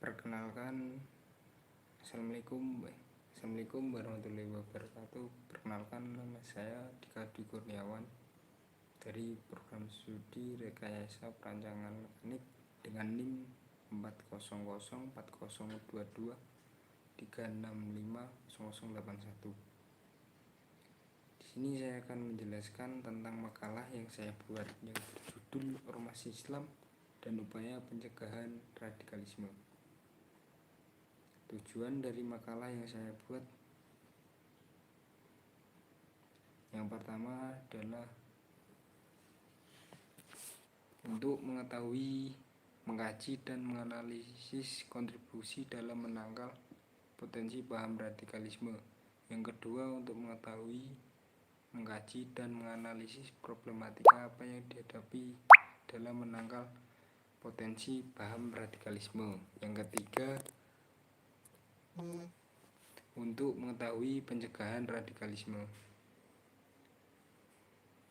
Perkenalkan, Assalamualaikum warahmatullahi wabarakatuh. Perkenalkan, nama saya Dika Dwi Kurniawan dari program studi Rekayasa Perancangan Mekanik dengan NIM 400402236500081. Di sini saya akan menjelaskan tentang makalah yang saya buat yang berjudul Ormas Islam dan Upaya Pencegahan Radikalisme. Tujuan dari makalah yang saya buat yang pertama adalah untuk mengetahui, mengkaji, dan menganalisis kontribusi dalam menangkal potensi paham radikalisme. Yang kedua, untuk mengetahui, mengkaji, dan menganalisis problematika apa yang dihadapi dalam menangkal potensi paham radikalisme. Yang ketiga, untuk mengetahui pencegahan radikalisme.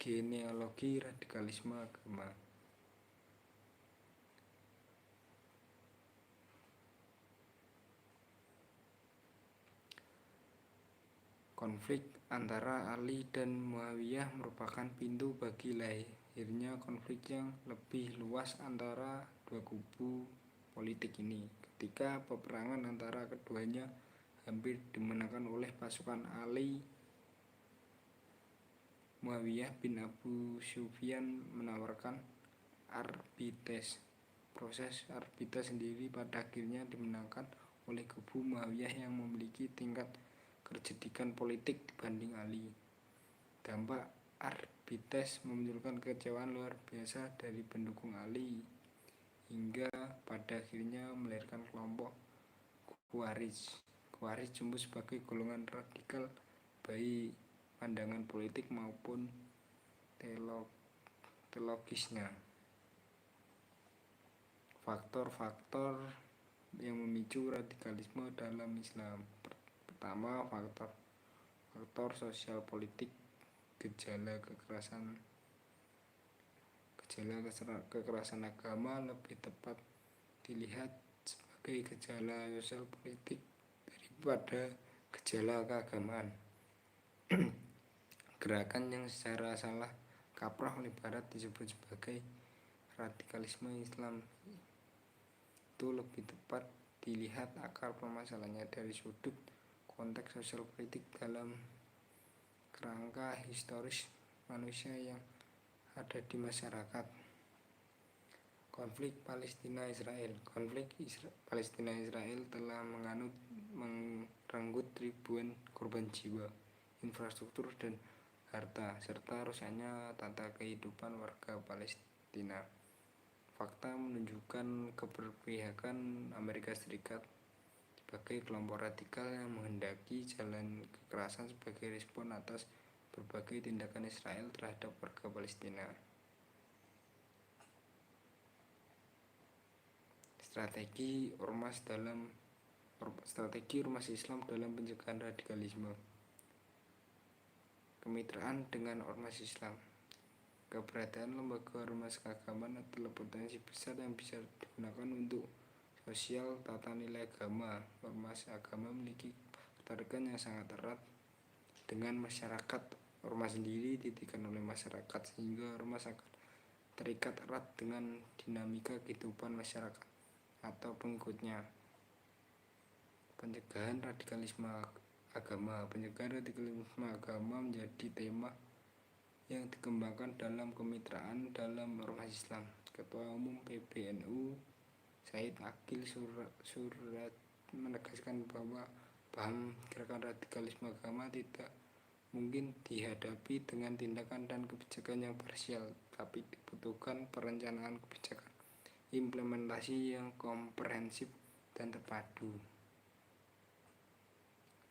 Genealogi radikalisme agama. Konflik antara Ali dan Muawiyah merupakan pintu bagi lahirnya konflik yang lebih luas antara dua kubu politik ini. Ketika peperangan antara keduanya hampir dimenangkan oleh pasukan Ali, Muawiyah bin Abu Sufyan menawarkan arbitrase. Proses arbitrase sendiri pada akhirnya dimenangkan oleh kubu Muawiyah yang memiliki tingkat kecerdikan politik dibanding Ali. Dampak arbitrase memunculkan kekecewaan luar biasa dari pendukung Ali hingga pada akhirnya melahirkan kelompok Khawarij. Khawarij tumbuh sebagai golongan radikal baik pandangan politik maupun teologisnya. Faktor-faktor yang memicu radikalisme dalam Islam. Pertama, faktor sosial politik. Gejala kekerasan agama lebih tepat dilihat sebagai gejala sosial politik daripada gejala keagamaan. Gerakan yang secara salah kaprah oleh Barat disebut sebagai radikalisme Islam. Itu lebih tepat dilihat akar permasalahannya dari sudut konteks sosial politik dalam kerangka historis manusia yang ada di masyarakat. Konflik Palestina-Israel. Konflik Palestina-Israel telah merenggut ribuan korban jiwa, infrastruktur dan harta, serta rusaknya tata kehidupan warga Palestina. Fakta menunjukkan keberpihakan Amerika Serikat sebagai kelompok radikal yang menghendaki jalan kekerasan sebagai respon atas berbagai tindakan Israel terhadap warga Palestina. Strategi ormas Islam dalam pencegahan radikalisme. Kemitraan dengan ormas Islam. Keberadaan lembaga ormas keagamaan adalah potensi besar yang bisa digunakan untuk sosial tata nilai agama. Ormas agama memiliki ketertarikan yang sangat erat dengan masyarakat. Ormas sendiri didirikan oleh masyarakat sehingga ormas akan terikat erat dengan dinamika kehidupan masyarakat atau pengikutnya. Pencegahan radikalisme agama. Pencegahan radikalisme agama menjadi tema yang dikembangkan dalam kemitraan dalam ormas Islam. Ketua Umum PBNU Said Akil Surat menegaskan bahwa paham gerakan radikalisme agama tidak mungkin dihadapi dengan tindakan dan kebijakan yang parsial, tapi dibutuhkan perencanaan kebijakan, implementasi yang komprehensif dan terpadu.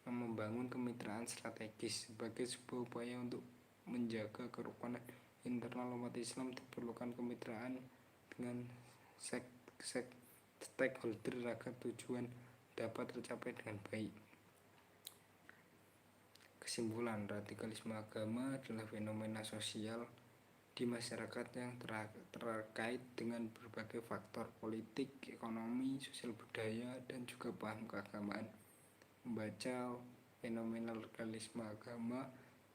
Membangun kemitraan strategis. Sebagai sebuah upaya untuk menjaga kerukunan internal umat Islam, diperlukan kemitraan dengan stakeholder agar tujuan dapat tercapai dengan baik. Kesimpulan, radikalisme agama adalah fenomena sosial di masyarakat yang terkait dengan berbagai faktor politik, ekonomi, sosial budaya, dan juga paham keagamaan. Membaca fenomena legalisme agama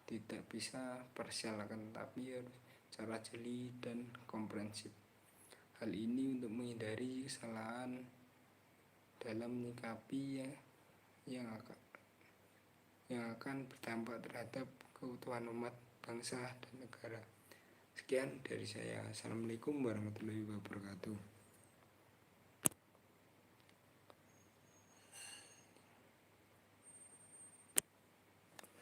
tidak bisa parsial, tapi harus secara jeli dan komprehensif. Hal ini untuk menghindari kesalahan dalam menyikapi yang akan berdampak terhadap keutuhan umat, bangsa, dan negara. Sekian dari saya. Assalamualaikum warahmatullahi wabarakatuh.